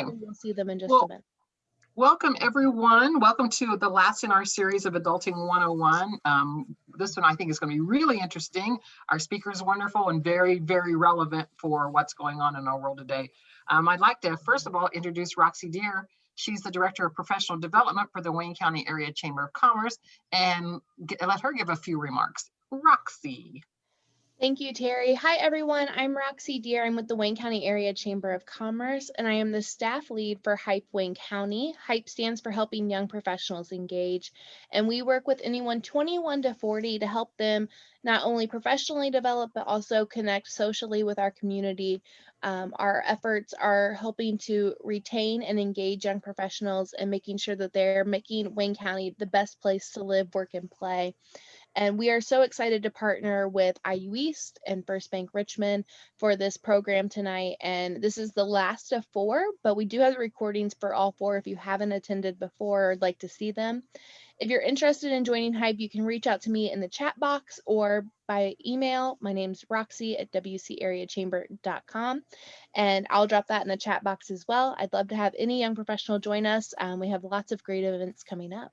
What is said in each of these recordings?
Okay. You'll see them in just Well, a minute. welcome everyone. Welcome to the last in our series of Adulting 101. This one I think is going to be really interesting. Our speaker is wonderful and very, very relevant for what's going on in our world today. I'd like to first of all introduce Roxy Deer. She's the Director of Professional Development for the Wayne County Area Chamber of Commerce, and let her give a few remarks. Roxy. Thank you, Terry. Hi, everyone. I'm Roxy Deer. I'm with the Wayne County Area Chamber of Commerce, and I am the staff lead for HYPE Wayne County. HYPE stands for Helping Young Professionals Engage, and we work with anyone 21 to 40 to help them not only professionally develop, but also connect socially with our community. Our efforts are helping to retain and engage young professionals and making sure that they're making Wayne County the best place to live, work, and play. And we are so excited to partner with IU East and First Bank Richmond for this program tonight. And this is the last of 4, but we do have recordings for all 4 if you haven't attended before or would like to see them. If you're interested in joining HYPE, you can reach out to me in the chat box or by email. My name's Roxy at wcareachamber.com, and I'll drop that in the chat box as well. I'd love to have any young professional join us. We have lots of great events coming up.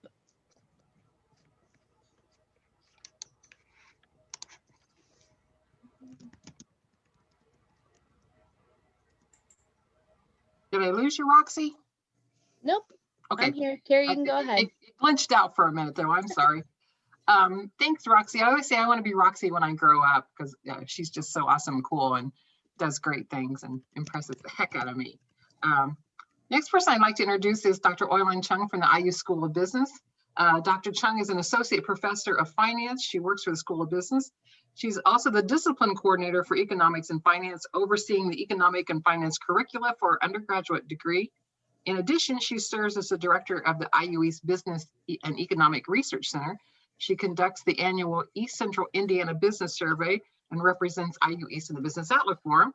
Did I lose you, Roxy? Nope. Okay. I'm here. Terry, you can go ahead. It glitched out for a minute though. I'm sorry. Thanks, Roxy. I always say I want to be Roxy when I grow up because she's just so awesome and cool and does great things and impresses the heck out of me. Next person I'd like to introduce is Dr. Oilin Chung from the IU School of Business. Dr. Chung is an associate professor of finance. She works for the School of Business. She's also the discipline coordinator for economics and finance, overseeing the economic and finance curricula for her undergraduate degree. In addition, she serves as the director of the IU East Business and Economic Research Center. She conducts the annual East Central Indiana Business Survey and represents IU East in the Business Outlook Forum,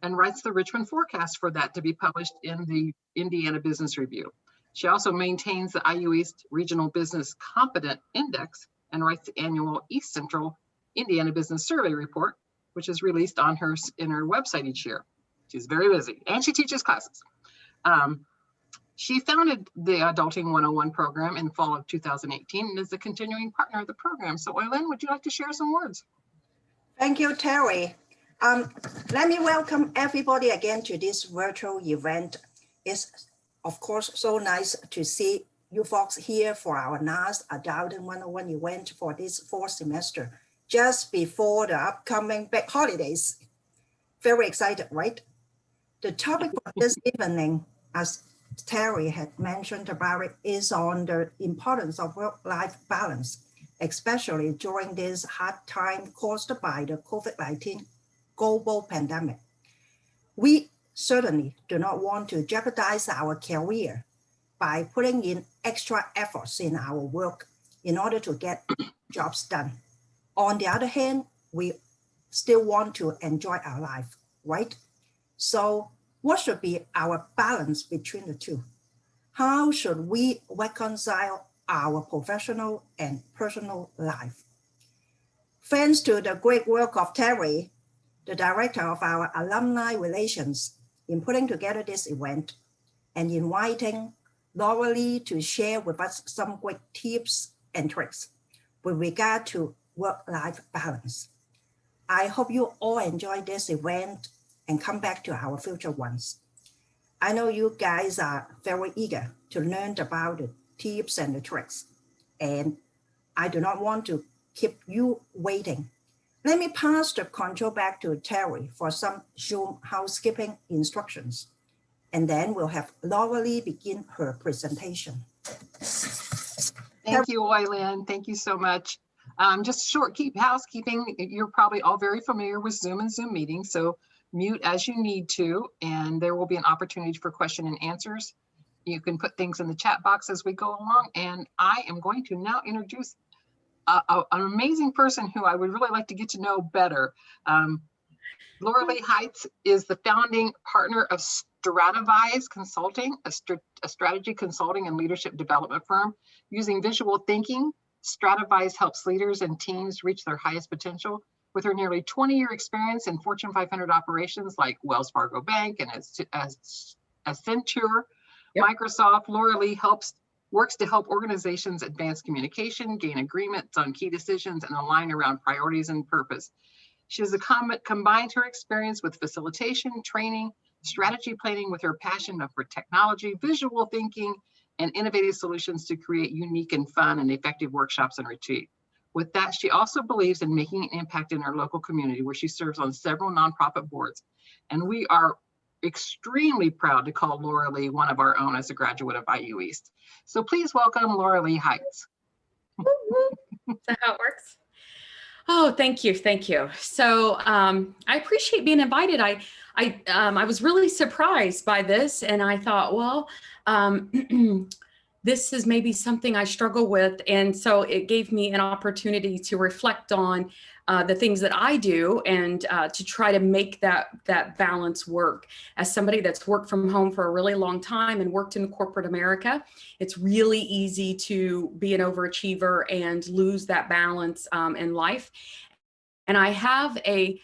and writes the Richmond forecast for that to be published in the Indiana Business Review. She also maintains the IU East Regional Business Competent Index and writes the annual East Central Indiana Business Survey Report, which is released on her website each year. She's very busy and she teaches classes. She founded the Adulting 101 program in the fall of 2018 and is the continuing partner of the program. So Oilin, would you like to share some words? Thank you, Terry. Let me welcome everybody again to this virtual event. It's of course so nice to see you folks here for our last Adulting 101 event for this 4th semester, just before the upcoming big holidays. Very excited, right? The topic for this evening, as Terry had mentioned about it, is on the importance of work-life balance, especially during this hard time caused by the COVID-19 global pandemic. We certainly do not want to jeopardize our career by putting in extra efforts in our work in order to get jobs done. On the other hand, we still want to enjoy our life, right? So what should be our balance between the two? How should we reconcile our professional and personal life? Thanks to the great work of Terry, the director of our alumni relations, in putting together this event and inviting Laura Lee to share with us some great tips and tricks with regard to work-life balance. I hope you all enjoy this event and come back to our future ones. I know you guys are very eager to learn about the tips and the tricks, and I do not want to keep you waiting. Let me pass the control back to Terry for some Zoom housekeeping instructions, and then we'll have Laura Lee begin her presentation. Thank you, Oilin. Thank you so much. Just short housekeeping. You're probably all very familiar with Zoom and Zoom meetings, so mute as you need to, and there will be an opportunity for question and answers. You can put things in the chat box as we go along, and I am going to now introduce an amazing person who I would really like to get to know better. Laura Lee Heitz is the founding partner of Stratevize Consulting, a strategy consulting and leadership development firm. Using visual thinking, Stratevize helps leaders and teams reach their highest potential. With her nearly 20-year experience in Fortune 500 operations like Wells Fargo Bank and as Accenture, Yep. Microsoft. Laura Lee works to help organizations advance communication, gain agreements on key decisions, and align around priorities and purpose. She has combined her experience with facilitation, training, strategy planning with her passion for technology, visual thinking, and innovative solutions to create unique and fun and effective workshops and retreats. With that, she also believes in making an impact in her local community where she serves on several nonprofit boards. And we are extremely proud to call Laura Lee one of our own as a graduate of IU East. So please welcome Laura Lee Heights. Is that how it works? Oh, thank you. Thank you. So I appreciate being invited. I was really surprised by this, and I thought, well, this is maybe something I struggle with. And so it gave me an opportunity to reflect on the things that I do and to try to make that balance work. As somebody that's worked from home for a really long time and worked in corporate America, it's really easy to be an overachiever and lose that balance in life. And I have a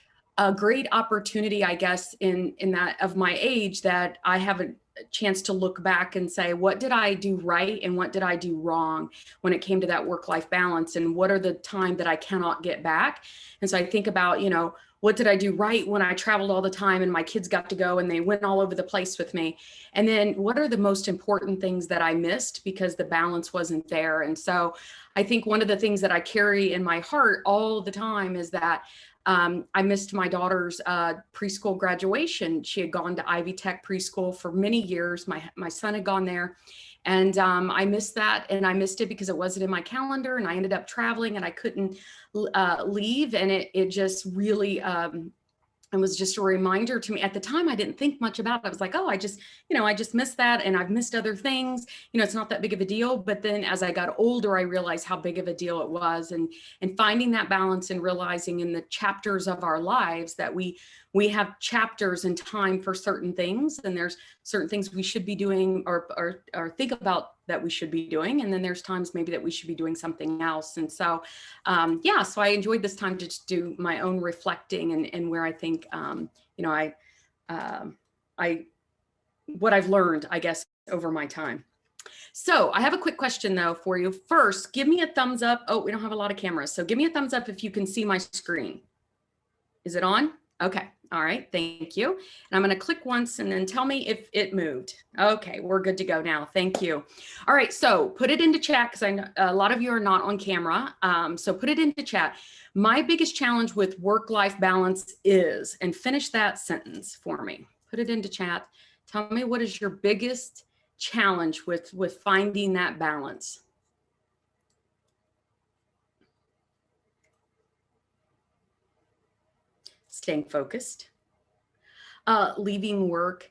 great opportunity, I guess, in that of my age, that I have a chance to look back and say, what did I do right and what did I do wrong when it came to that work-life balance, and what are the time that I cannot get back? And so I think about, you know, what did I do right when I traveled all the time and my kids got to go and they went all over the place with me? And then what are the most important things that I missed because the balance wasn't there? And so I think one of the things that I carry in my heart all the time is that I missed my daughter's preschool graduation. She had gone to Ivy Tech preschool for many years. My son had gone there, and I missed that, and I missed it because it wasn't in my calendar, and I ended up traveling and I couldn't leave. And it just really, it was just a reminder to me. At the time, I didn't think much about it. I was like, oh, I just missed that, and I've missed other things. You know, it's not that big of a deal. But then as I got older, I realized how big of a deal it was, and finding that balance and realizing in the chapters of our lives that we have chapters in time for certain things, and there's certain things we should be doing or think about that we should be doing, and then there's times maybe that we should be doing something else. And so yeah, so I enjoyed this time to just do my own reflecting and where I think you know, what I've learned, I guess, over my time. So I have a quick question though for you. First, give me a thumbs up. Oh, we don't have a lot of cameras, so give me a thumbs up if you can see my screen. Is it on? Okay. All right. Thank you. And I'm going to click once and then tell me if it moved. Okay. We're good to go now. Thank you. All right. So put it into chat because I know a lot of you are not on camera. So put it into chat. My biggest challenge with work-life balance is, and finish that sentence for me. Put it into chat. Tell me, what is your biggest challenge with finding that balance? Staying focused, leaving work.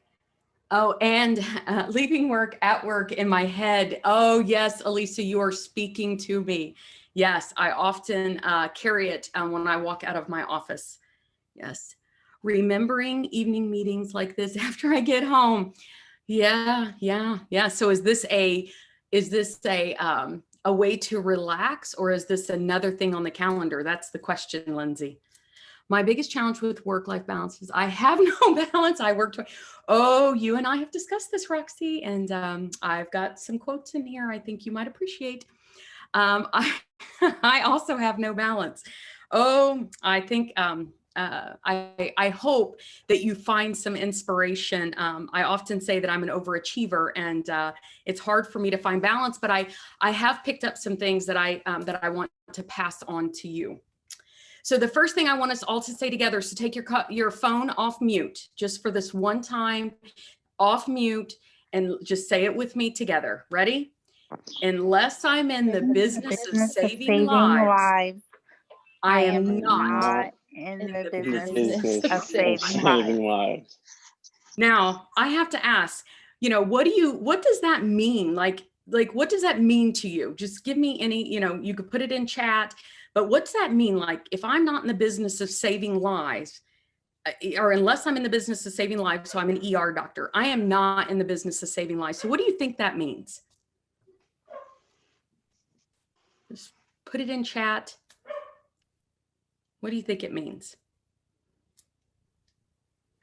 Oh, and leaving work at work in my head. Oh, yes, Elisa, you are speaking to me. Yes, I often carry it when I walk out of my office. Yes, remembering evening meetings like this after I get home. Yeah. So is this a way to relax, or is this another thing on the calendar? That's the question, Lindsay. My biggest challenge with work-life balance is I have no balance. I work. Oh, you and I have discussed this, Roxy, and I've got some quotes in here I think you might appreciate. I also have no balance. Oh, I think I hope that you find some inspiration. I often say that I'm an overachiever, and it's hard for me to find balance, but I have picked up some things that I want to pass on to you. So the first thing I want us all to say together is to take your phone off mute, just for this one time, off mute, and just say it with me together. Ready? Unless I'm in the business of saving lives, I am not in the business of saving lives. Now, I have to ask, you know, what does that mean? Like, what does that mean to you? Just give me any, you know, you could put it in chat. But what's that mean? Like, if I'm not in the business of saving lives, or unless I'm in the business of saving lives, so I'm an ER doctor, I am not in the business of saving lives. So what do you think that means? Just put it in chat. What do you think it means?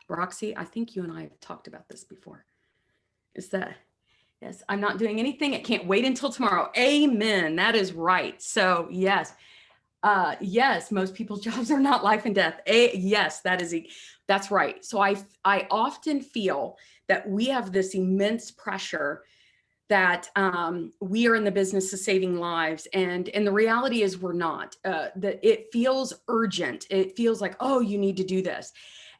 Roxy, I think you and I have talked about this before. Is that, yes, I'm not doing anything. It can't wait until tomorrow. Amen. That is right. So yes. Yes, most people's jobs are not life and death. Yes, that's right. So I often feel that we have this immense pressure that we are in the business of saving lives, and the reality is we're not. That it feels urgent. It feels like, oh, you need to do this.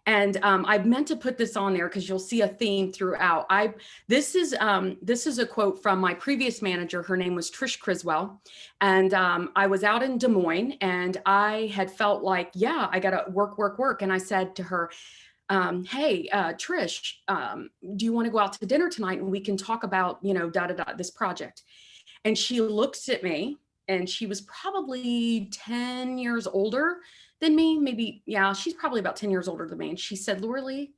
And I meant to put this on there because you'll see a theme throughout. This is a quote from my previous manager. Her name was Trish Criswell, and I was out in Des Moines, and I had felt like, yeah, I got to work. And I said to her, hey, Trish, do you want to go out to dinner tonight and we can talk about, this project? And she looks at me, and she was probably 10 years older than me, maybe. Yeah, she's probably about 10 years older than me. And she said, Laura-Lee,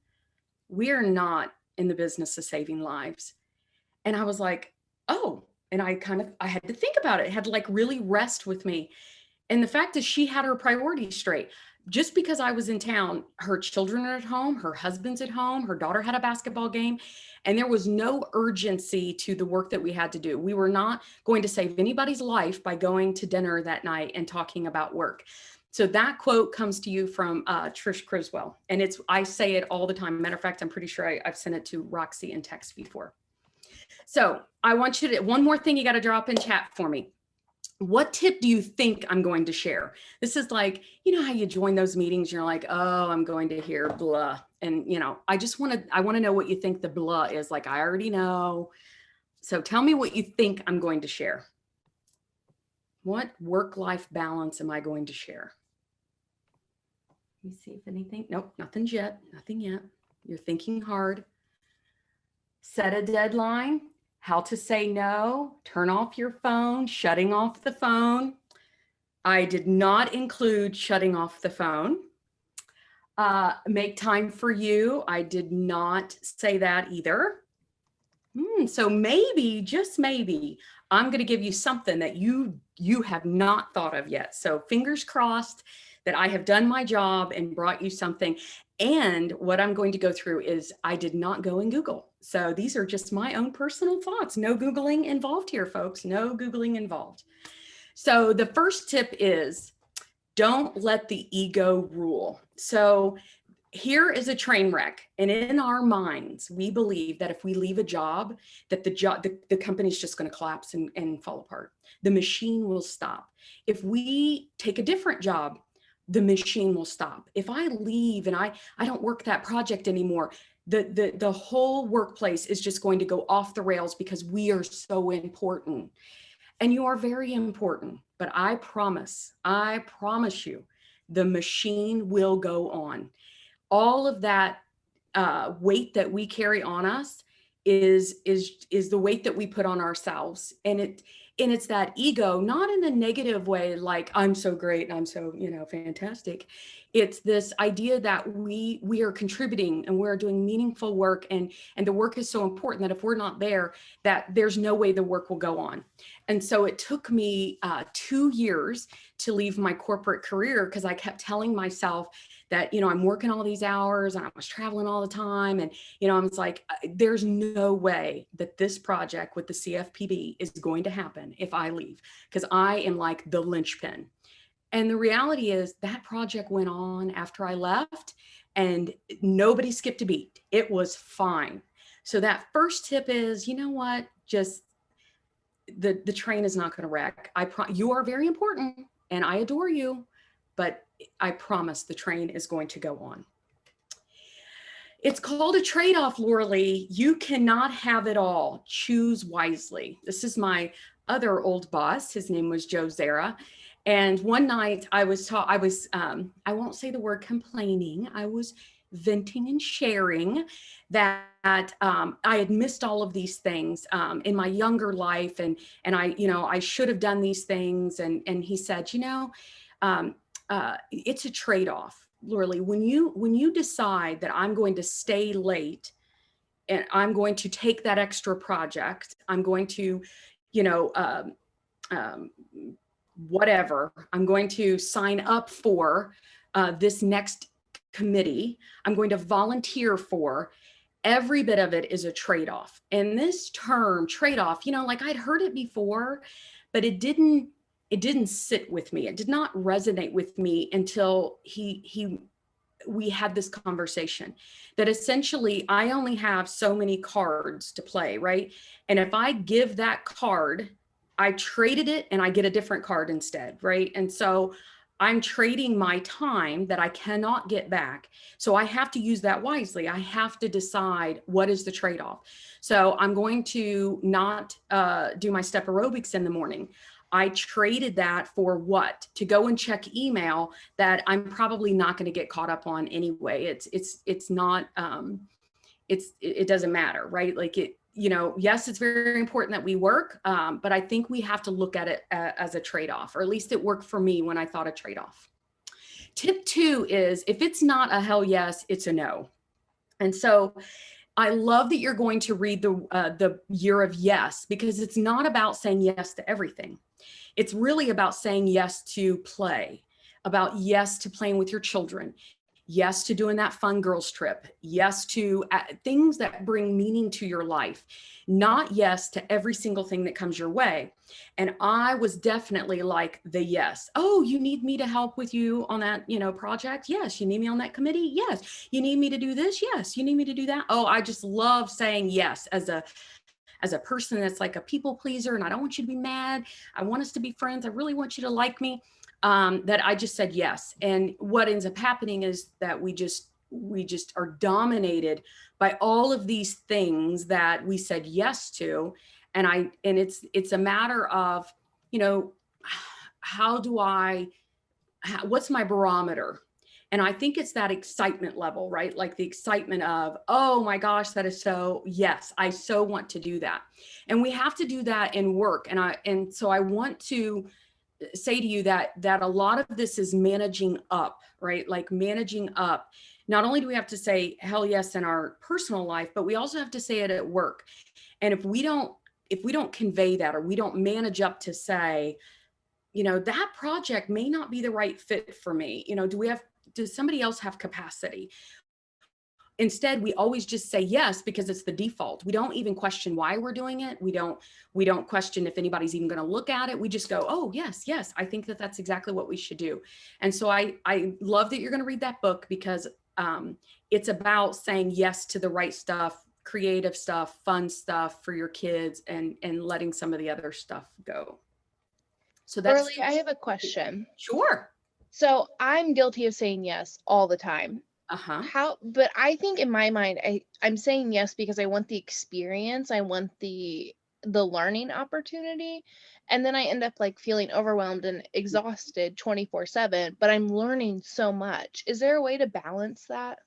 we're not in the business of saving lives. And I was like, oh, and I had to think about it. It had to like really rest with me. And the fact is, she had her priorities straight. Just because I was in town, her children are at home, her husband's at home, her daughter had a basketball game, and there was no urgency to the work that we had to do. We were not going to save anybody's life by going to dinner that night and talking about work. So that quote comes to you from Trish Criswell. And I say it all the time. Matter of fact, I'm pretty sure I've sent it to Roxy in text before. So I want you to, one more thing you got to drop in chat for me. What tip do you think I'm going to share? This is like, how you join those meetings, you're like, oh, I'm going to hear blah. And, I want to know what you think the blah is. Like, I already know. So tell me what you think I'm going to share. What work-life balance am I going to share? Let me see if anything, nope, nothing yet. You're thinking hard. Set a deadline. How to say no, turn off your phone, shutting off the phone. I did not include shutting off the phone. Make time for you. I did not say that either. So maybe, just maybe, I'm going to give you something that you have not thought of yet. So fingers crossed that I have done my job and brought you something. And what I'm going to go through is I did not go and Google. So these are just my own personal thoughts. No Googling involved here, folks. No Googling involved. So the first tip is don't let the ego rule. So here is a train wreck. And in our minds, we believe that if we leave a job, that the company's just going to collapse and fall apart. The machine will stop. If we take a different job, the machine will stop. If I leave and I don't work that project anymore, the whole workplace is just going to go off the rails because we are so important. And you are very important, but I promise you, the machine will go on. All of that weight that we carry on us is the weight that we put on ourselves. And it's that ego, not in a negative way, like I'm so great and I'm so, fantastic. It's this idea that we are contributing and we're doing meaningful work, and the work is so important that if we're not there, that there's no way the work will go on. And so it took me 2 years to leave my corporate career because I kept telling myself that, I'm working all these hours and I was traveling all the time. And, I was like, there's no way that this project with the CFPB is going to happen if I leave, because I am like the linchpin. And the reality is that project went on after I left and nobody skipped a beat. It was fine. So that first tip is, just the train is not going to wreck. You are very important and I adore you, but I promise the train is going to go on. It's called a trade-off, Laura-Lee. You cannot have it all. Choose wisely. This is my other old boss. His name was Joe Zara. And one night I I won't say the word complaining. I was venting and sharing that I had missed all of these things in my younger life. And I should have done these things. And he said, it's a trade-off, Laura-Lee. When you decide that I'm going to stay late and I'm going to take that extra project, I'm going to, whatever, I'm going to sign up for this next committee, I'm going to volunteer for, every bit of it is a trade-off. And this term trade-off, like I'd heard it before, but it didn't sit with me. It did not resonate with me until we had this conversation that essentially I only have so many cards to play, right? And if I give that card, I traded it and I get a different card instead, right? And so I'm trading my time that I cannot get back. So I have to use that wisely. I have to decide what is the trade-off. So I'm going to not do my step aerobics in the morning. I traded that for what? To go and check email that I'm probably not going to get caught up on anyway. It's not, it doesn't matter, right? Like yes, it's very important that we work, but I think we have to look at it as a trade-off, or at least it worked for me when I thought a trade-off. Tip 2 is if it's not a hell yes, it's a no. And so I love that you're going to read the Year of Yes, because it's not about saying yes to everything. It's really about saying yes to play, about yes to playing with your children, yes to doing that fun girls trip, yes to things that bring meaning to your life, not yes to every single thing that comes your way. And I was definitely like the yes. Oh, you need me to help with you on that, project? Yes. You need me on that committee? Yes. You need me to do this? Yes. You need me to do that? Oh, I just love saying yes as a person that's like a people pleaser, and I don't want you to be mad. I want us to be friends. I really want you to like me. That I just said yes. And what ends up happening is that we just are dominated by all of these things that we said yes to. And it's a matter of, what's my barometer? And I think it's that excitement level, right? Like the excitement of, oh my gosh, that is so, yes, I so want to do that. And we have to do that in work. And so I want to say to you that a lot of this is managing up, right? Like managing up. Not only do we have to say hell yes in our personal life, but we also have to say it at work. And if we don't convey that, or we don't manage up to say, that project may not be the right fit for me. Does somebody else have capacity? Instead, we always just say yes because it's the default. We don't even question why we're doing it. We don't question if anybody's even going to look at it. We just go, oh, yes, I think that that's exactly what we should do. And so I love that you're going to read that book, because it's about saying yes to the right stuff, creative stuff, fun stuff for your kids, and letting some of the other stuff go. So that's Orly, I have a question. Sure. So I'm guilty of saying yes all the time. Uh-huh. But I think in my mind, I'm saying yes because I want the experience. I want the learning opportunity. And then I end up like feeling overwhelmed and exhausted 24/7, but I'm learning so much. Is there a way to balance that?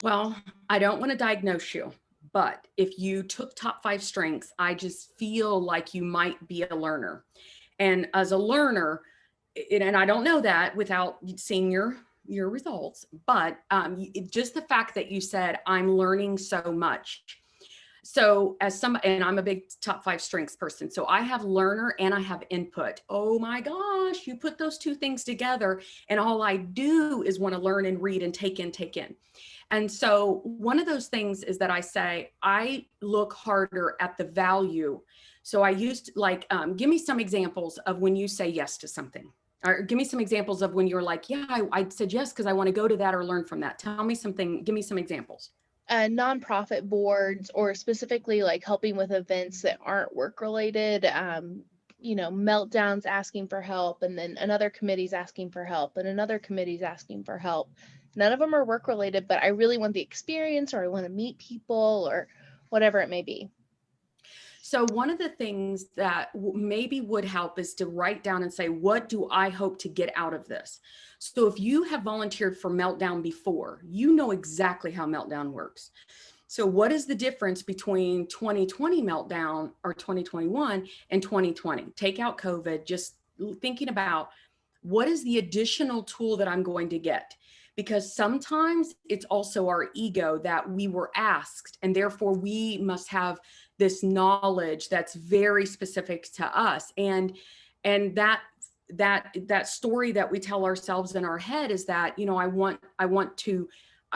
Well, I don't want to diagnose you, but if you took top 5 strengths, I just feel like you might be a learner. And as a learner, and I don't know that without seeing your results, but just the fact that you said, I'm learning so much. So and I'm a big top 5 strengths person. So I have learner and I have input. Oh my gosh, you put those 2 things together and all I do is want to learn and read and take in. And so one of those things is that I say, I look harder at the value. So I used give me some examples of when you say yes to something. Or give me some examples of when you're like, yeah, I said yes because I want to go to that or learn from that. Tell me something, give me some examples. Nonprofit boards, or specifically like helping with events that aren't work related, meltdowns asking for help, and then another committee's asking for help, and another committee's asking for help. None of them are work related, but I really want the experience, or I want to meet people, or whatever it may be. So one of the things that maybe would help is to write down and say, what do I hope to get out of this? So if you have volunteered for Meltdown before, you know exactly how Meltdown works. So what is the difference between 2020 Meltdown or 2021 and 2020? Take out COVID, just thinking about what is the additional tool that I'm going to get? Because sometimes it's also our ego that we were asked, and therefore we must have this knowledge that's very specific to us. And that story that we tell ourselves in our head is that, I want to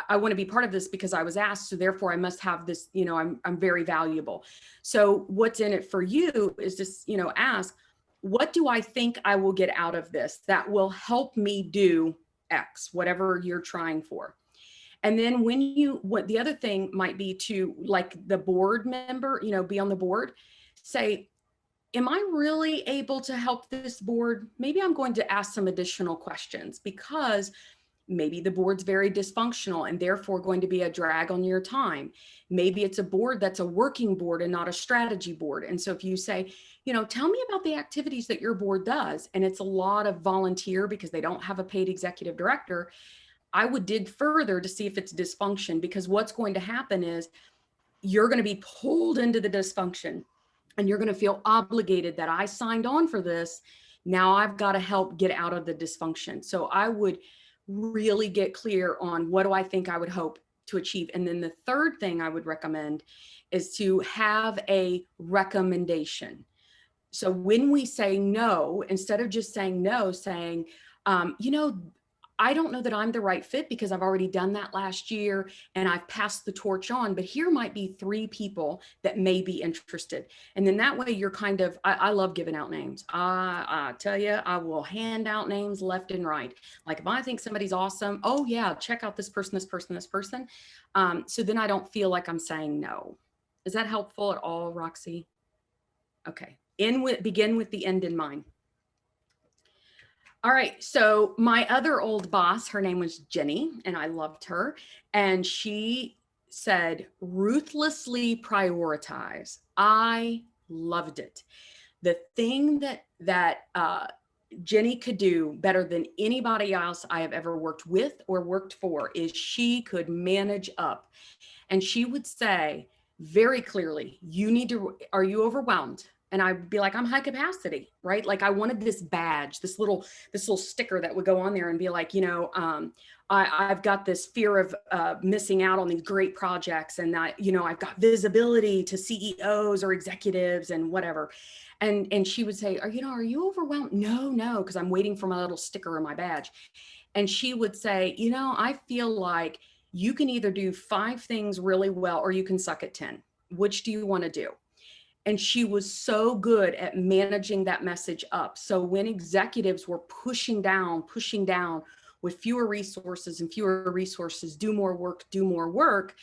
I want to be part of this because I was asked, so therefore I must have this, you know, I'm very valuable. So what's in it for you is just, you know, ask, what do I think I will get out of this that will help me do X, whatever you're trying for. And then when you, what the other thing might be to, like the board member, you know, be on the board, say, am I really able to help this board? Maybe I'm going to ask some additional questions because maybe the board's very dysfunctional and therefore going to be a drag on your time. Maybe it's a board that's a working board and not a strategy board. And so if you say, you know, tell me about the activities that your board does, and it's a lot of volunteer because they don't have a paid executive director, I would dig further to see if it's dysfunction, because what's going to happen is you're going to be pulled into the dysfunction and you're going to feel obligated that I signed on for this. Now I've got to help get out of the dysfunction. So I would really get clear on what do I think I would hope to achieve. And then the third thing I would recommend is to have a recommendation. So when we say no, instead of just saying no, saying, you know, I don't know that I'm the right fit because I've already done that last year and I've passed the torch on, but here might be 3 people that may be interested. And then that way you're kind of, I love giving out names. I tell you, I will hand out names left and right. Like if I think somebody's awesome, oh yeah, check out this person, this person, this person. So then I don't feel like I'm saying no. Is that helpful at all, Roxy? Okay, begin with the end in mind. All right, so my other old boss, her name was Jenny, and I loved her. And she said, ruthlessly prioritize. I loved it. The thing that Jenny could do better than anybody else I have ever worked with or worked for is she could manage up. And she would say very clearly, are you overwhelmed? And I'd be like, I'm high capacity, right? Like I wanted this badge, this little sticker that would go on there and be like, you know, I've got this fear of missing out on these great projects, and that, you know, I've got visibility to CEOs or executives and whatever. And she would say, are you overwhelmed? No, because I'm waiting for my little sticker or my badge. And she would say, you know, I feel like you can either do 5 things really well or you can suck at 10. Which do you want to do? And she was so good at managing that message up. So when executives were pushing down with fewer resources, do more work,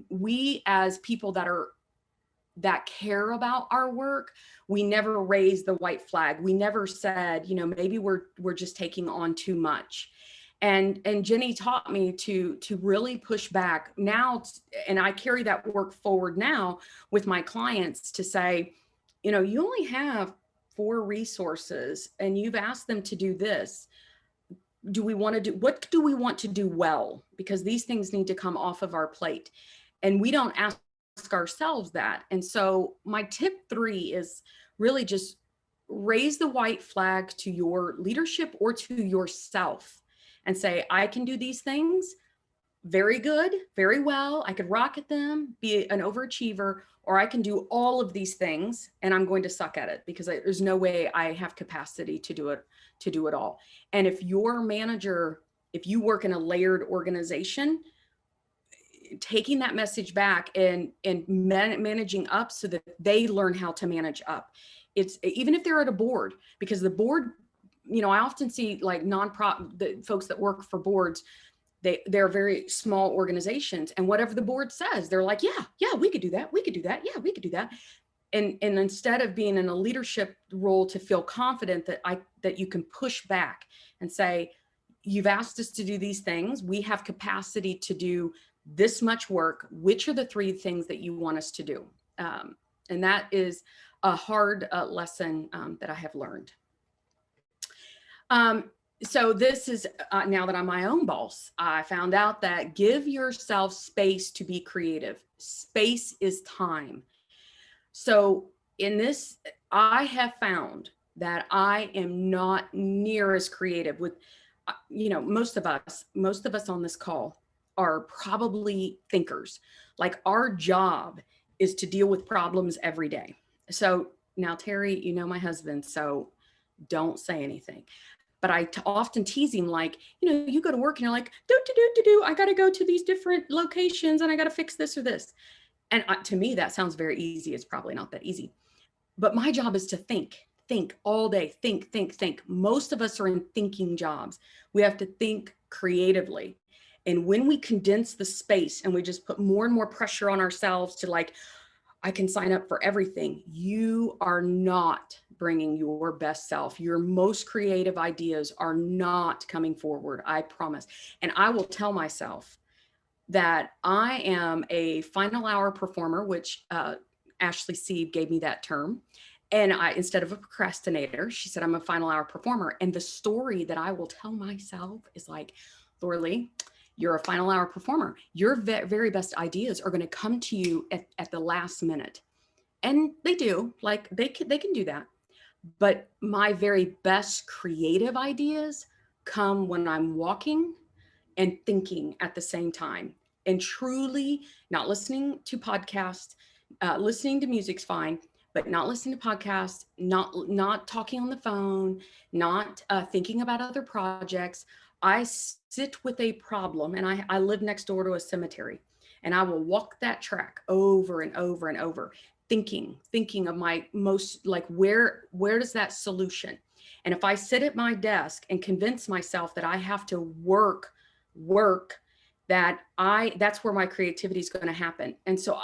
we as people that care about our work, we never raised the white flag. We never said, you know, maybe we're just taking on too much. And Jenny taught me to really push back now. And I carry that work forward now with my clients to say, you know, you only have 4 resources and you've asked them to do this. What do we want to do well? Because these things need to come off of our plate. And we don't ask ourselves that. And so my tip 3 is really just raise the white flag to your leadership or to yourself. And say, I can do these things very good, very well. I could rock at them, be an overachiever, or I can do all of these things and I'm going to suck at it because there's no way I have capacity to do it all. And if your manager, if you work in a layered organization, taking that message back and managing up so that they learn how to manage up. It's even if they're at a board, because the board, you know, I often see like the folks that work for boards, they're very small organizations, and whatever the board says, they're like, yeah, we could do that. Yeah, we could do that. And instead of being in a leadership role to feel confident that you can push back and say, you've asked us to do these things. We have capacity to do this much work. Which are the 3 things that you want us to do? And that is a hard lesson that I have learned. So this is now that I'm my own boss, I found out that give yourself space to be creative. Space is time. So in this, I have found that I am not near as creative with, you know, most of us on this call are probably thinkers. Like our job is to deal with problems every day. So now, Terry, you know my husband, so don't say anything. But I often tease him like, you go to work and you're like, I got to go to these different locations and I got to fix this or this. And to me, that sounds very easy. It's probably not that easy. But my job is to think all day, think. Most of us are in thinking jobs. We have to think creatively. And when we condense the space and we just put more and more pressure on ourselves to like, I can sign up for everything, you are not bringing your best self. Your most creative ideas are not coming forward, I promise. And I will tell myself that I am a final hour performer, which Ashley Sieb gave me that term. And instead of a procrastinator, she said, I'm a final hour performer. And the story that I will tell myself is like, Thorley, you're a final hour performer. Your very best ideas are going to come to you at the last minute. And they do, like they can do that. But my very best creative ideas come when I'm walking and thinking at the same time, and truly not listening to podcasts. Listening to music's fine, but not listening to podcasts, not talking on the phone, not thinking about other projects. I sit with a problem, and I live next door to a cemetery, and I will walk that track over and over and over, thinking of my most, like, where does that solution? And if I sit at my desk and convince myself that I have to work, that's where my creativity is going to happen. And so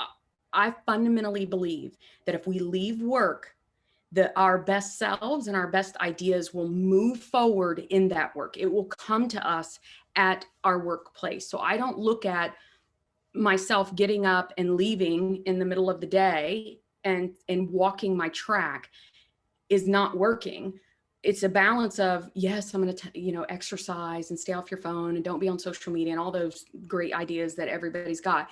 I fundamentally believe that if we leave work, that our best selves and our best ideas will move forward in that work. It will come to us at our workplace. So I don't look at myself getting up and leaving in the middle of the day and walking my track is not working. It's a balance of, yes, I'm going to, exercise and stay off your phone and don't be on social media and all those great ideas that everybody's got.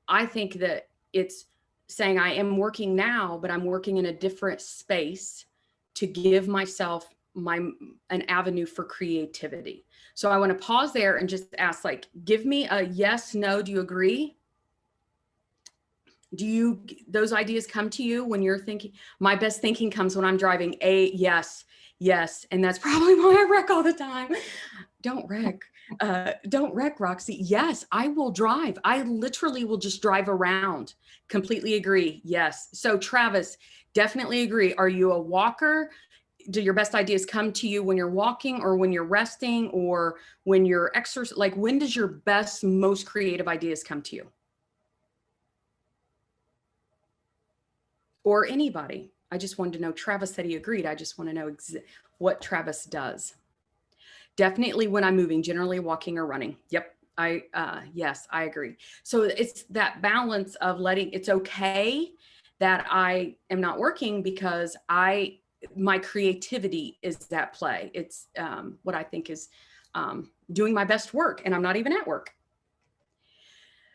I think that it's saying I am working now, but I'm working in a different space to give myself an avenue for creativity. So I want to pause there and just ask, like, give me a yes, no, do you agree? Those ideas come to you when you're thinking? My best thinking comes when I'm driving. Yes. And that's probably why I wreck all the time. Don't wreck, Roxy. Yes, I will drive. I literally will just drive around. Completely agree. Yes. So Travis, definitely agree. Are you a walker? Do your best ideas come to you when you're walking or when you're resting or when you're exercising? Like, when does your best, most creative ideas come to you? Or anybody? I just wanted to know. Travis said he agreed. I just want to know what Travis does. Definitely when I'm moving, generally walking or running. Yep. Yes, I agree. So it's that balance of it's okay that I am not working because my creativity is at play. It's what I think is doing my best work, and I'm not even at work.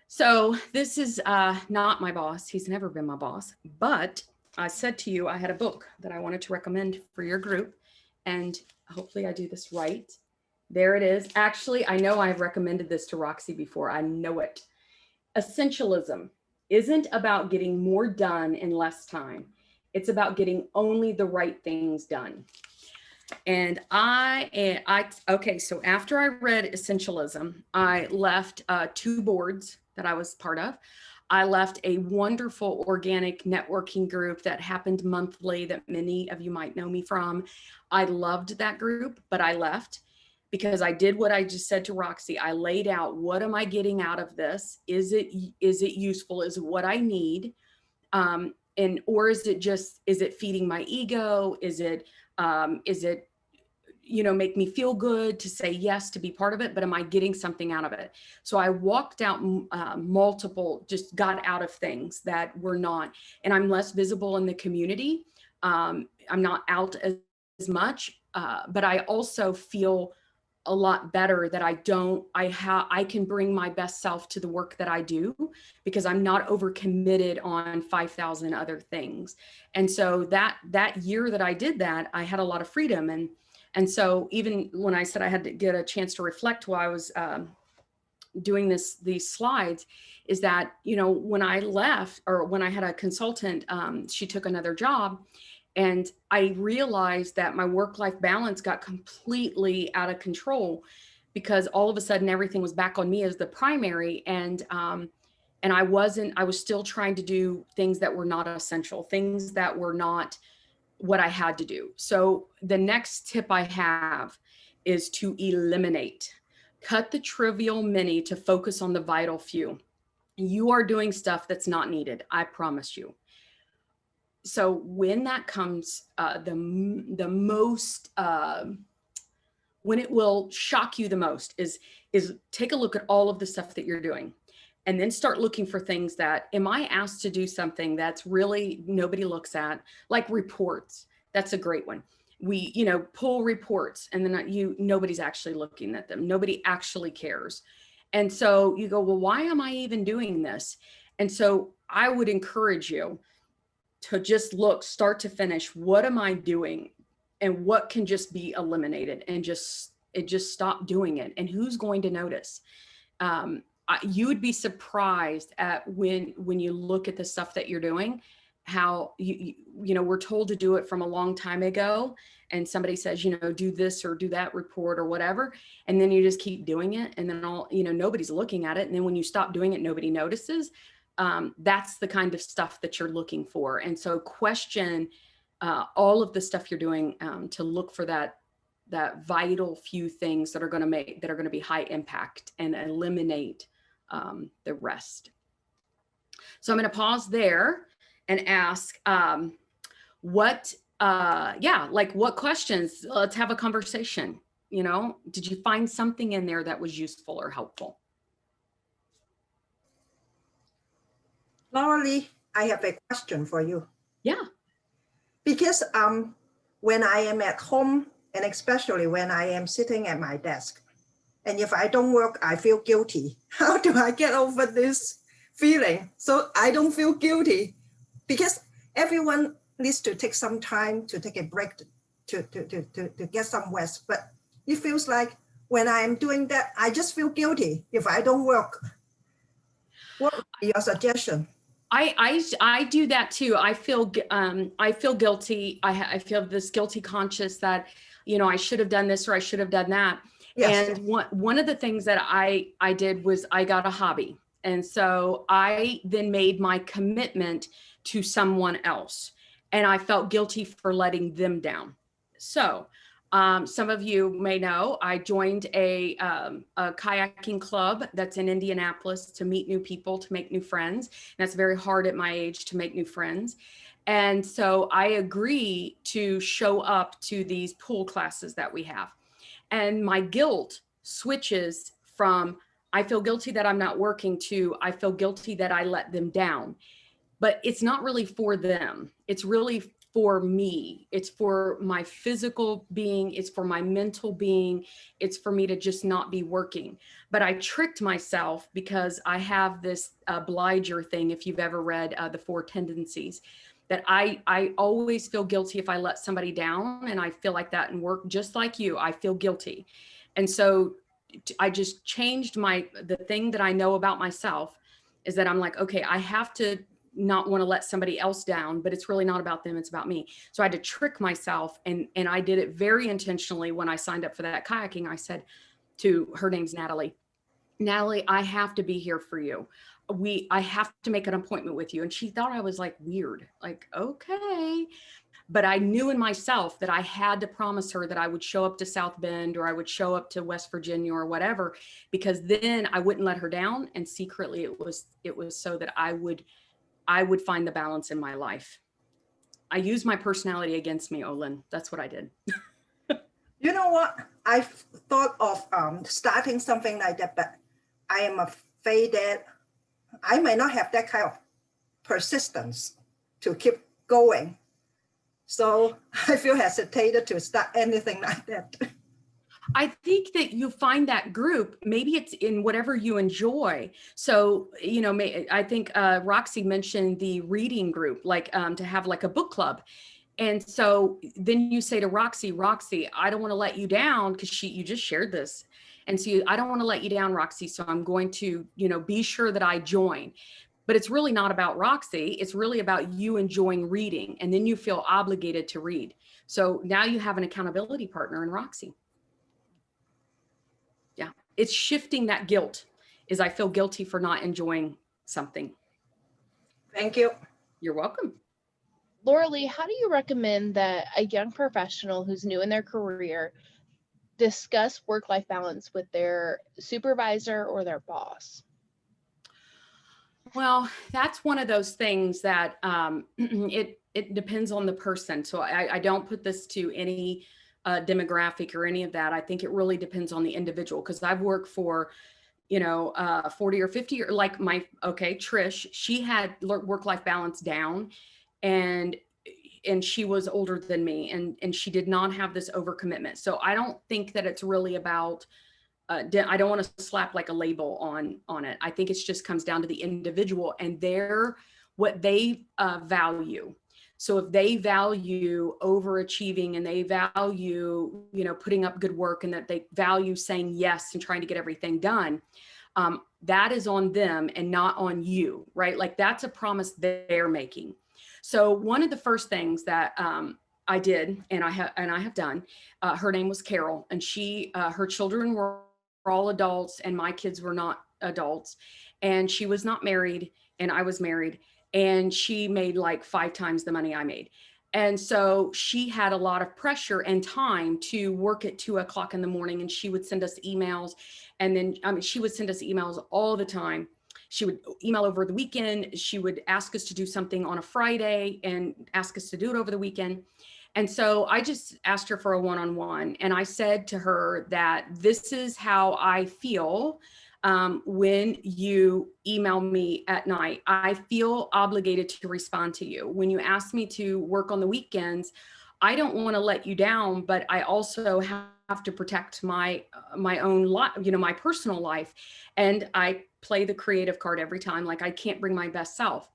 So this is not my boss. He's never been my boss, but I said to you, I had a book that I wanted to recommend for your group, and hopefully I do this right. There it is. Actually, I know I've recommended this to Roxy before. I know it. Essentialism isn't about getting more done in less time. It's about getting only the right things done. And okay, so after I read Essentialism, I left 2 boards that I was part of. I left a wonderful organic networking group that happened monthly that many of you might know me from. I loved that group, but I left because I did what I just said to Roxy. I laid out, what am I getting out of this? Is it useful? Is it what I need? Or is it feeding my ego? Is it make me feel good to say yes, to be part of it, but am I getting something out of it? So I walked out just got out of things that were not, and I'm less visible in the community. I'm not out as much, but I also feel a lot better that I can bring my best self to the work that I do because I'm not overcommitted on 5,000 other things. And so that year that I did that, I had a lot of freedom. And so even when I said I had to get a chance to reflect while I was doing these slides, is that, when I left, or when I had a consultant, she took another job, And I realized that my work-life balance got completely out of control because all of a sudden everything was back on me as the primary. And I was still trying to do things that were not essential, things that were not what I had to do. So the next tip I have is to eliminate, cut the trivial many to focus on the vital few. You are doing stuff that's not needed, I promise you. So when that comes, the most, when it will shock you the most is take a look at all of the stuff that you're doing. And then start looking for things that, am I asked to do something that's really nobody looks at, like reports. That's a great one. We, pull reports and then nobody's actually looking at them. Nobody actually cares. And so you go, well, why am I even doing this? And so I would encourage you to just look, start to finish, what am I doing and what can just be eliminated and just stop doing it. And who's going to notice? You would be surprised at when you look at the stuff that you're doing, how we're told to do it from a long time ago. And somebody says, do this or do that report or whatever. And then you just keep doing it. And then nobody's looking at it. And then when you stop doing it, nobody notices. That's the kind of stuff that you're looking for. And so question all of the stuff you're doing to look for that vital few things that are going to be high impact and eliminate the rest. So I'm going to pause there and ask what questions? Let's have a conversation. Did you find something in there that was useful or helpful? Laura Lee, I have a question for you. Yeah. Because when I am at home, and especially when I am sitting at my desk, and if I don't work, I feel guilty. How do I get over this feeling so I don't feel guilty? Because everyone needs to take some time to take a break to get some rest. But it feels like when I'm doing that, I just feel guilty if I don't work. What would be your suggestion? I do that too. I feel guilty. I feel this guilty conscience that, I should have done this or I should have done that. Yes. And one of the things that I did was I got a hobby. And so I then made my commitment to someone else and I felt guilty for letting them down. So some of you may know I joined a kayaking club that's in Indianapolis to meet new people, to make new friends. And that's very hard at my age to make new friends. And so I agree to show up to these pool classes that we have. And my guilt switches from, I feel guilty that I'm not working, to I feel guilty that I let them down. But it's not really for them. It's really for me. It's for my physical being. It's for my mental being. It's for me to just not be working. But I tricked myself because I have this obliger thing, if you've ever read The Four Tendencies, that I always feel guilty if I let somebody down, and I feel like that in work, just like you, I feel guilty. And so I just changed the thing that I know about myself is that I'm like, okay, I have to not want to let somebody else down, but it's really not about them, it's about me. So I had to trick myself, and I did it very intentionally. When I signed up for that kayaking, I said to, her name's Natalie, I have to be here for you. I have to make an appointment with you. And she thought I was like weird, like, okay. But I knew in myself that I had to promise her that I would show up to South Bend, or I would show up to West Virginia or whatever, because then I wouldn't let her down. And secretly it was so that I would find the balance in my life. I used my personality against me, Olin. That's what I did. You know what? I've thought of starting something like that, but I am afraid that I may not have that kind of persistence to keep going. So I feel hesitated to start anything like that. I think that you find that group, maybe it's in whatever you enjoy. So, I think Roxy mentioned the reading group, like to have like a book club. And so then you say to Roxy, I don't want to let you down, because you just shared this. And so I don't want to let you down, Roxy. So I'm going to, be sure that I join. but it's really not about Roxy. It's really about you enjoying reading, and then you feel obligated to read. So now you have an accountability partner in Roxy. Yeah, it's shifting that guilt, is I feel guilty for not enjoying something. Thank you. You're welcome. Laura Lee, how do you recommend that a young professional who's new in their career discuss work-life balance with their supervisor or their boss? Well, that's one of those things that it depends on the person. So I don't put this to any demographic or any of that. I think it really depends on the individual, because I've worked for, 40 or 50, or like Trish, she had work-life balance down, and she was older than me, and she did not have this overcommitment. So I don't think that it's really about, I don't want to slap like a label on it. I think it just comes down to the individual and what they value. So if they value overachieving, and they value, putting up good work, and that they value saying yes and trying to get everything done, that is on them and not on you, right? Like, that's a promise they're making. So one of the first things that I did, and I have done, her name was Carol, and her children were all adults, and my kids were not adults, and she was not married, and I was married, and she made like 5 times the money I made. And so she had a lot of pressure and time to work at 2 o'clock in the morning, and she would send us emails. And then she would send us emails all the time. She would email over the weekend. She would ask us to do something on a Friday and ask us to do it over the weekend. And so I just asked her for a one-on-one, and I said to her that this is how I feel when you email me at night. I feel obligated to respond to you. When you ask me to work on the weekends, I don't want to let you down, but I also have to protect my own life, my personal life. And I play the creative card every time. Like, I can't bring my best self.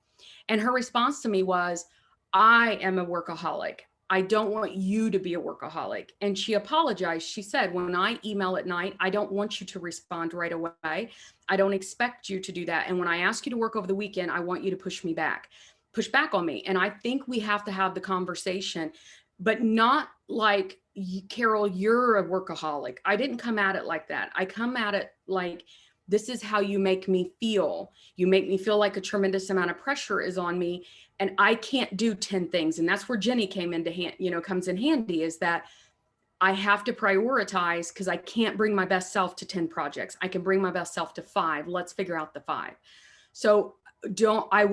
And her response to me was, I am a workaholic. I don't want you to be a workaholic. And she apologized. She said, when I email at night, I don't want you to respond right away. I don't expect you to do that. And when I ask you to work over the weekend, I want you to push back on me. And I think we have to have the conversation, but not like, Carol, you're a workaholic. I didn't come at it like that. I come at it like, this is how you make me feel. You make me feel like a tremendous amount of pressure is on me, and I can't do 10 things. And that's where Jenny comes in handy, is that I have to prioritize, because I can't bring my best self to 10 projects. I can bring my best self to 5. Let's figure out the 5. So I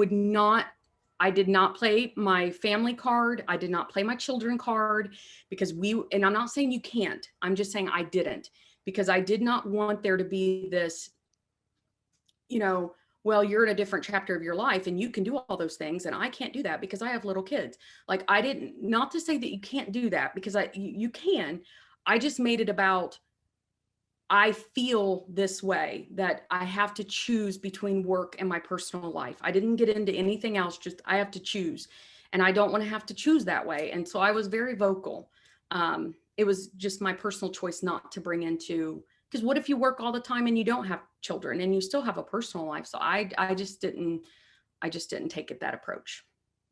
did not play my family card. I did not play my children card, because and I'm not saying you can't, I'm just saying I didn't, because I did not want there to be this, well, you're in a different chapter of your life and you can do all those things, and I can't do that because I have little kids. Like, not to say that you can't do that, because you can. I just made it about, I feel this way, that I have to choose between work and my personal life. I didn't get into anything else, just I have to choose, and I don't want to have to choose that way. And so I was very vocal. It was just my personal choice not to bring into, because what if you work all the time and you don't have children and you still have a personal life? So I just didn't take it that approach.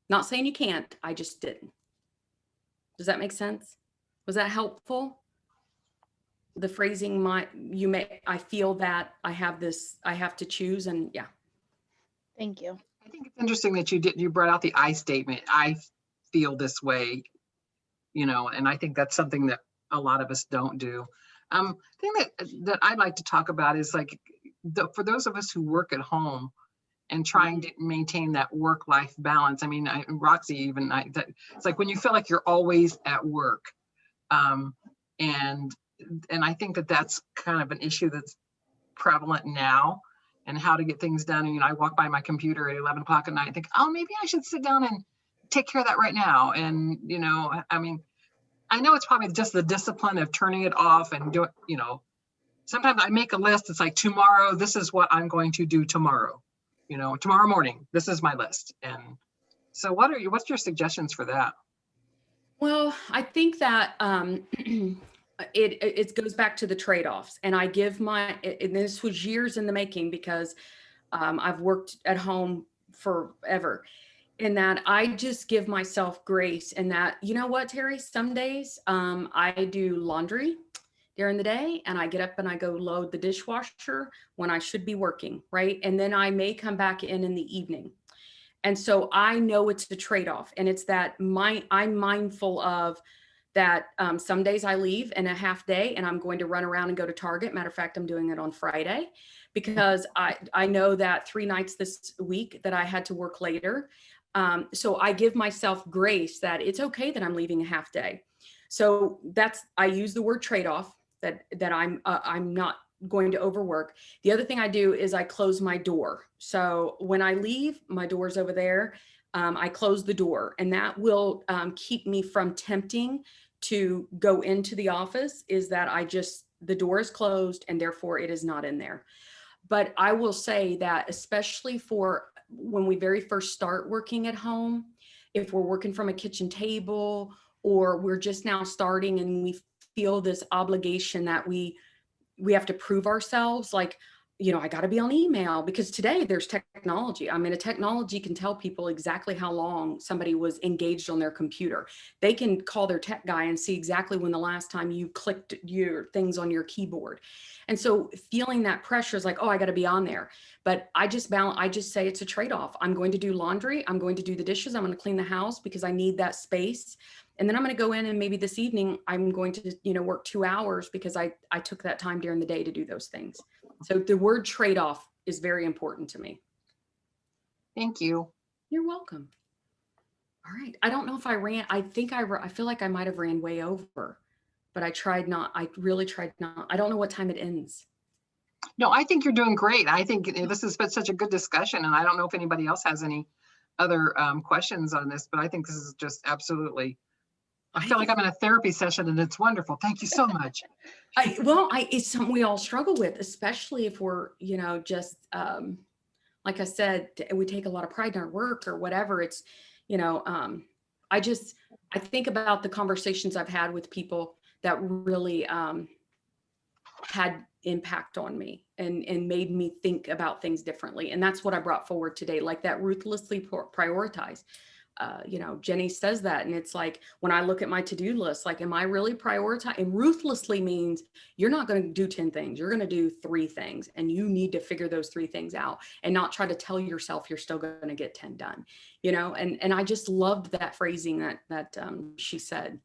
Not saying you can't, I just didn't. Does that make sense? Was that helpful? The phrasing, I feel that I have to choose, and yeah. Thank you. I think it's interesting that you brought out the I statement. I feel this way, and I think that's something that a lot of us don't do. The thing that I'd like to talk about is, like, for those of us who work at home and trying to maintain that work-life balance. I mean, Roxy, it's like when you feel like you're always at work, and I think that that's kind of an issue that's prevalent now, and how to get things done. And I walk by my computer at 11 o'clock at night and think, oh, maybe I should sit down and take care of that right now. And I mean, I know it's probably just the discipline of turning it off and doing, sometimes I make a list. It's like, tomorrow, this is what I'm going to do tomorrow. Tomorrow morning, this is my list. And so what's your suggestions for that? Well, I think that it goes back to the trade-offs, and I give and this was years in the making, because I've worked at home forever. In that I just give myself grace, and that, you know what, Terry, some days I do laundry during the day and I get up and I go load the dishwasher when I should be working, right? And then I may come back in the evening. And so I know it's a trade-off, and it's that I'm mindful of that. Some days I leave in a half day and I'm going to run around and go to Target. Matter of fact, I'm doing it on Friday because I know that 3 nights this week that I had to work later. So I give myself grace that it's okay that I'm leaving a half day. So I use the word trade-off, that I'm not going to overwork. The other thing I do is I close my door. So when I leave, my door's over there. I close the door, and that will keep me from tempting to go into the office, is that the door is closed and therefore it is not in there. But I will say that, especially for when we very first start working at home, if we're working from a kitchen table, or we're just now starting and we feel this obligation that we have to prove ourselves, like, you know, I got to be on email, because today there's technology. I mean, a technology can tell people exactly how long somebody was engaged on their computer. They can call their tech guy and see exactly when the last time you clicked your things on your keyboard. And so feeling that pressure is like, oh, I got to be on there. But I just say it's a trade-off. I'm going to do laundry. I'm going to do the dishes. I'm going to clean the house because I need that space. And then I'm going to go in, and maybe this evening I'm going to, you know, work 2 hours because I took that time during the day to do those things. So the word trade-off is very important to me. Thank you. You're welcome. All right. I don't know if I feel like I might have ran way over, but I really tried not. I don't know what time it ends. No, I think you're doing great. I think this has been such a good discussion, and I don't know if anybody else has any other questions on this, but I think this is just absolutely, I feel like I'm in a therapy session, and it's wonderful. Thank you so much. It's something we all struggle with, especially if we're, you know, just like I said, we take a lot of pride in our work or whatever. It's, you know, I think about the conversations I've had with people that really had impact on me and made me think about things differently. And that's what I brought forward today, like that ruthlessly prioritize. You know, Jenny says that, and it's like, when I look at my to-do list, like, am I really prioritizing? And ruthlessly means you're not going to do 10 things. You're going to do 3 things, and you need to figure those 3 things out and not try to tell yourself you're still going to get 10 done, you know? And I just loved that phrasing that she said.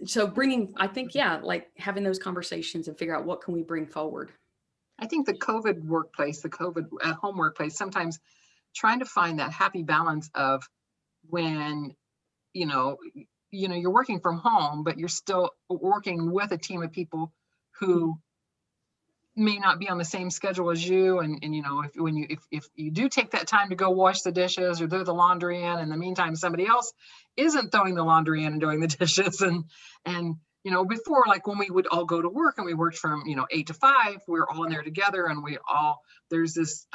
So I think, yeah, like having those conversations and figure out what can we bring forward. I think the COVID workplace, the COVID at home workplace, sometimes trying to find that happy balance of when, you know, you're working from home, but you're still working with a team of people who may not be on the same schedule as you. And you know, if you do take that time to go wash the dishes or do the laundry in the meantime, somebody else isn't throwing the laundry in and doing the dishes. And, you know, before, like when we would all go to work and we worked from, you know, 8 to 5, we were all in there together, and there's this,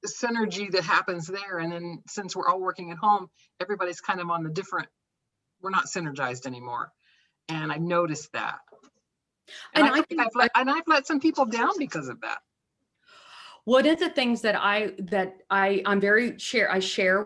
synergy that happens there. And then since we're all working at home, everybody's kind of on the different, we're not synergized anymore. And I noticed that. And I've let some people down because of that. One of the things that I'm very I share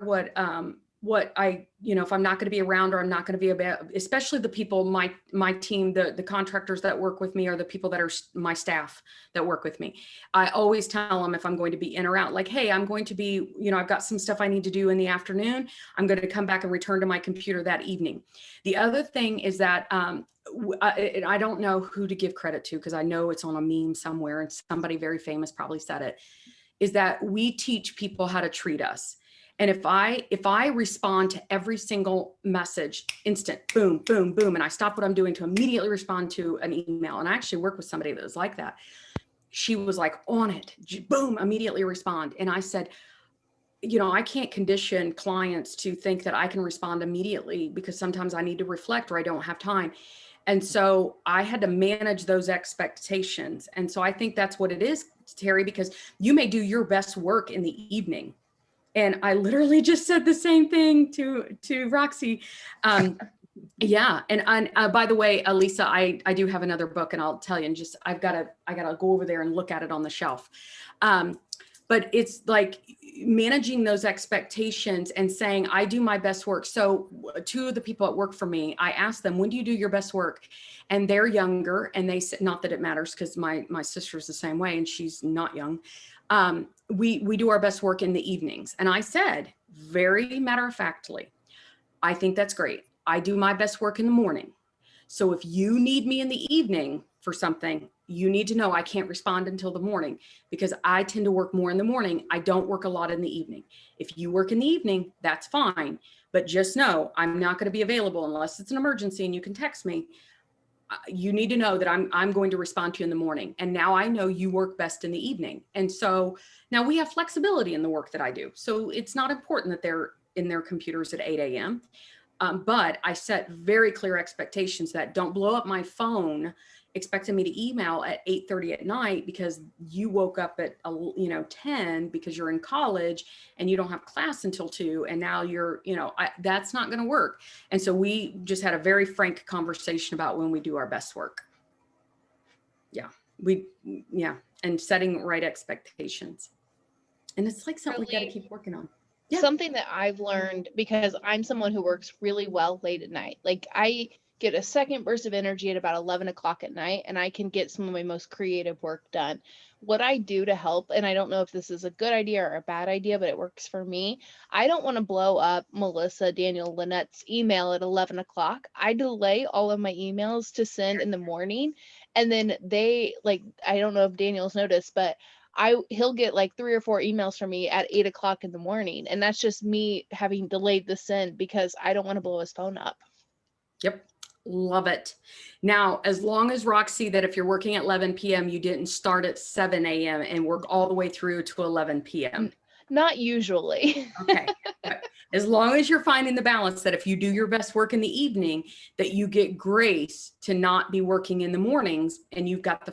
what I, you know, if I'm not going to be around, or I'm not going to be about, especially the people, my team, the contractors that work with me, or the people that are my staff that work with me. I always tell them if I'm going to be in or out, like, hey, I'm going to be, you know, I've got some stuff I need to do in the afternoon. I'm going to come back and return to my computer that evening. The other thing is that I don't know who to give credit to, because I know it's on a meme somewhere, and somebody very famous probably said it, is that we teach people how to treat us. And if I respond to every single message, instant, boom, boom, boom, and I stop what I'm doing to immediately respond to an email, and I actually work with somebody that was like that. She was like on it, boom, immediately respond. And I said, you know, I can't condition clients to think that I can respond immediately, because sometimes I need to reflect or I don't have time. And so I had to manage those expectations. And so I think that's what it is, Terry, because you may do your best work in the evening. And I literally just said the same thing to Roxy. Yeah. And by the way, Elisa, I do have another book, and I'll tell you, and just, I gotta go over there and look at it on the shelf. But but it's like managing those expectations and saying, I do my best work. So two of the people that work for me, I ask them, when do you do your best work? And they're younger, and they said, not that it matters, because my sister's the same way and she's not young. We do our best work in the evenings. And I said, very matter-of-factly, I think that's great. I do my best work in the morning. So if you need me in the evening for something, you need to know I can't respond until the morning, because I tend to work more in the morning. I don't work a lot in the evening. If you work in the evening, that's fine. But just know I'm not going to be available unless it's an emergency and you can text me. You need to know that I'm going to respond to you in the morning. And now I know you work best in the evening. And so now we have flexibility in the work that I do. So it's not important that they're in their computers at 8 a.m. But I set very clear expectations that don't blow up my phone expecting me to email at 8:30 at night because you woke up at 10 because you're in college and you don't have class until 2, and now you're that's not going to work. And so we just had a very frank conversation about when we do our best work. And setting right expectations, and it's like something we got to keep working on. Yeah. Something that I've learned, because I'm someone who works really well late at night. Like I get a second burst of energy at about 11 o'clock at night, and I can get some of my most creative work done. What I do to help, and I don't know if this is a good idea or a bad idea, but it works for me. I don't want to blow up Melissa, Daniel, Lynette's email at 11 o'clock. I delay all of my emails to send in the morning. And then I don't know if Daniel's noticed, but he'll get like 3 or 4 emails from me at 8 o'clock in the morning. And that's just me having delayed the send because I don't want to blow his phone up. Yep. Love it. Now, as long as Roxy, that if you're working at 11 p.m., you didn't start at 7 a.m. and work all the way through to 11 p.m. Not usually. Okay. As long as you're finding the balance that if you do your best work in the evening, that you get grace to not be working in the mornings, and you've got the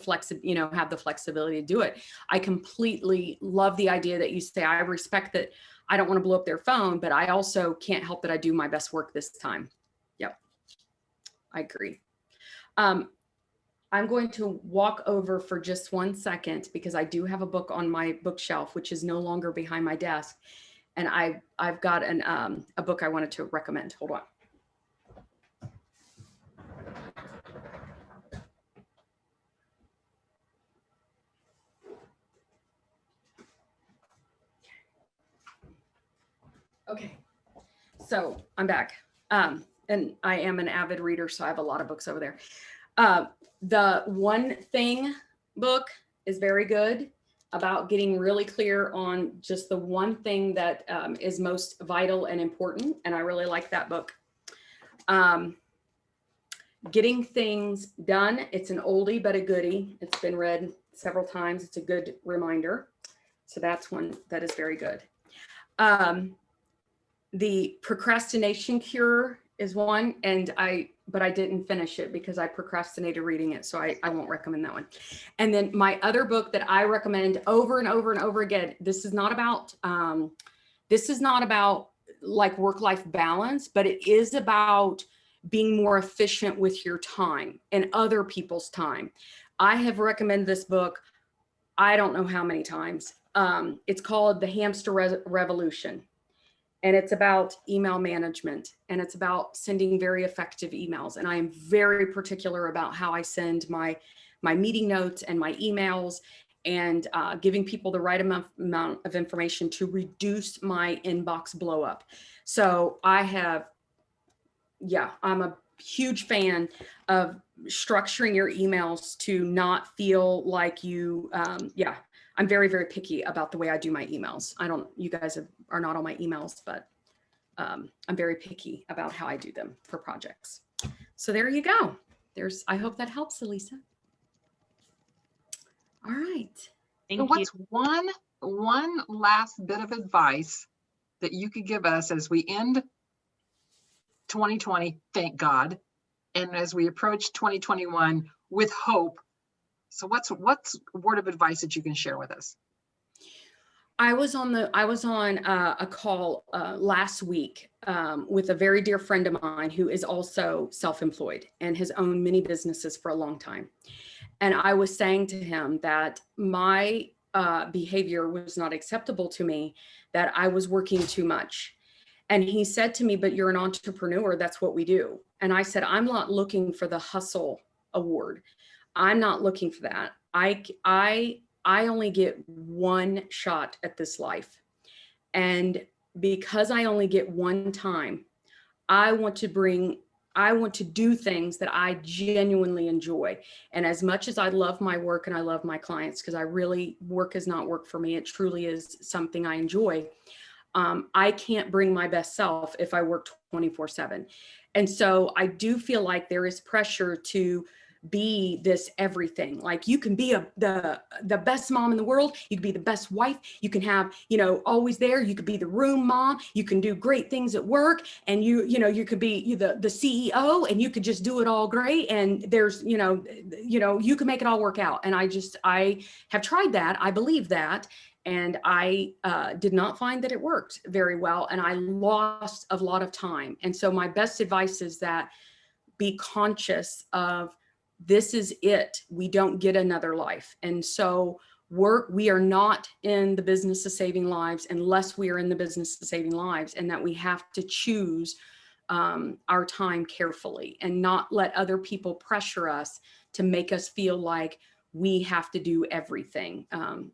have the flexibility to do it. I completely love the idea that you say, I respect that I don't want to blow up their phone, but I also can't help that I do my best work this time. Yep. I agree. I'm going to walk over for just 1 second because I do have a book on my bookshelf, which is no longer behind my desk. And I've got a book I wanted to recommend. Hold on. Okay, so I'm back. And I am an avid reader, so I have a lot of books over there. The One Thing book is very good about getting really clear on just the one thing that is most vital and important. And I really like that book. Getting Things Done. It's an oldie, but a goodie. It's been read several times. It's a good reminder. So that's one that is very good. The Procrastination Cure is one, but I didn't finish it because I procrastinated reading it. So I won't recommend that one. And then my other book that I recommend over and over and over again, this is not about like work-life balance, but it is about being more efficient with your time and other people's time. I have recommended this book, I don't know how many times. It's called The Hamster Revolution. And it's about email management, and it's about sending very effective emails. And I am very particular about how I send my meeting notes and my emails, and giving people the right amount of information to reduce my inbox blow up. So I'm a huge fan of structuring your emails to not feel like you, I'm very, very picky about the way I do my emails. You guys are not on my emails, but I'm very picky about how I do them for projects. So there you go. I hope that helps, Elisa. All right. So what's one last bit of advice that you could give us as we end 2020, thank God, and as we approach 2021 with hope? So what's a word of advice that you can share with us? I was on a call last week with a very dear friend of mine who is also self-employed and has owned many businesses for a long time. And I was saying to him that my behavior was not acceptable to me, that I was working too much. And he said to me, but you're an entrepreneur, that's what we do. And I said, I'm not looking for the hustle award. I'm not looking for that. I only get one shot at this life. And because I only get one time, I want to do things that I genuinely enjoy. And as much as I love my work and I love my clients, because work is not work for me, it truly is something I enjoy. I can't bring my best self if I work 24/7. And so I do feel like there is pressure to be this everything. Like you can be the best mom in the world. You can be the best wife. You can have, always there. You could be the room mom. You can do great things at work. And you could be the CEO and you could just do it all great. And there's, you can make it all work out. And I have tried that. I believe that. And I did not find that it worked very well. And I lost a lot of time. And so my best advice is that be conscious of, this is it. We don't get another life. And so we are not in the business of saving lives unless we are in the business of saving lives, and that we have to choose our time carefully and not let other people pressure us to make us feel like we have to do everything,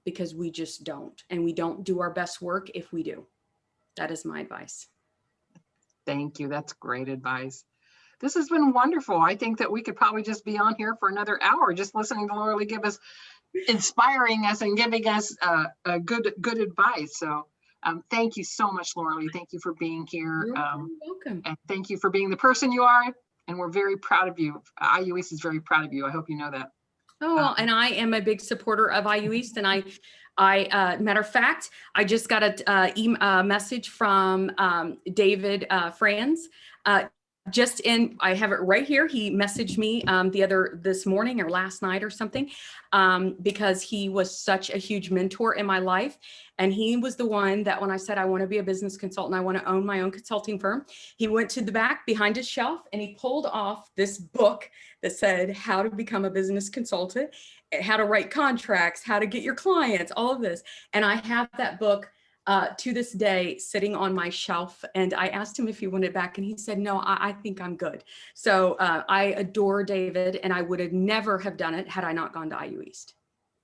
because we just don't. And we don't do our best work if we do. That is my advice. Thank you. That's great advice. This has been wonderful. I think that we could probably just be on here for another hour, just listening to Laura Lee give us, inspiring us and giving us a good advice. So thank you so much, Laura Lee. Thank you for being here. You're welcome. And thank you for being the person you are. And we're very proud of you. IU East is very proud of you. I hope you know that. Oh, and I am a big supporter of IU East. And I matter of fact, I just got a message from David Franz. I have it right here. He messaged me this morning or last night or something, because he was such a huge mentor in my life. And he was the one that when I said, I want to be a business consultant, I want to own my own consulting firm, he went to the back behind his shelf and he pulled off this book that said how to become a business consultant, how to write contracts, how to get your clients, all of this. And I have that book to this day sitting on my shelf. And I asked him if he wanted it back and he said, no, I think I'm good. So I adore David, and I would have never have done it had I not gone to IU East.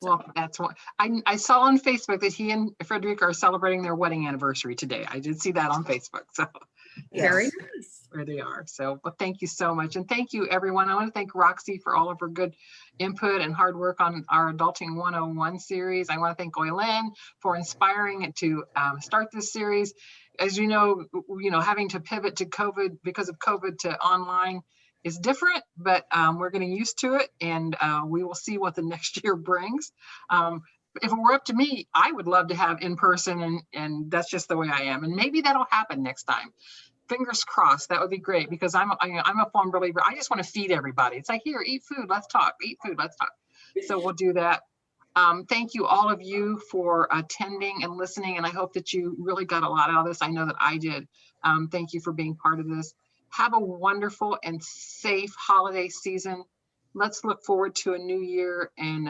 Well, that's what I saw on Facebook, that he and Frederica are celebrating their wedding anniversary today. I did see that on Facebook. So Yes. Very nice. where they are. So, but thank you so much. And thank you, everyone. I want to thank Roxy for all of her good input and hard work on our Adulting 101 series. I want to thank Goylen for inspiring it to start this series. As you know, having to pivot to COVID because of COVID to online is different, but we're getting used to it, and we will see what the next year brings. If it were up to me, I would love to have in person, and that's just the way I am. And maybe that'll happen next time. Fingers crossed. That would be great, because I'm a firm believer. I just want to feed everybody. It's like, here, eat food, let's talk. Eat food, let's talk. So we'll do that. Thank you, all of you, for attending and listening. And I hope that you really got a lot out of this. I know that I did. Thank you for being part of this. Have a wonderful and safe holiday season. Let's look forward to a new year, and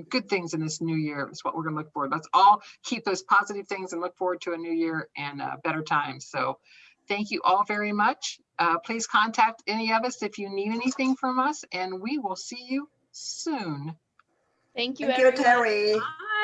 good things in this new year is what we're going to look forward. Let's all keep those positive things and look forward to a new year and better times. So thank you all very much. Please contact any of us if you need anything from us, and we will see you soon. Thank you, Thank you, everyone. Terry. Bye.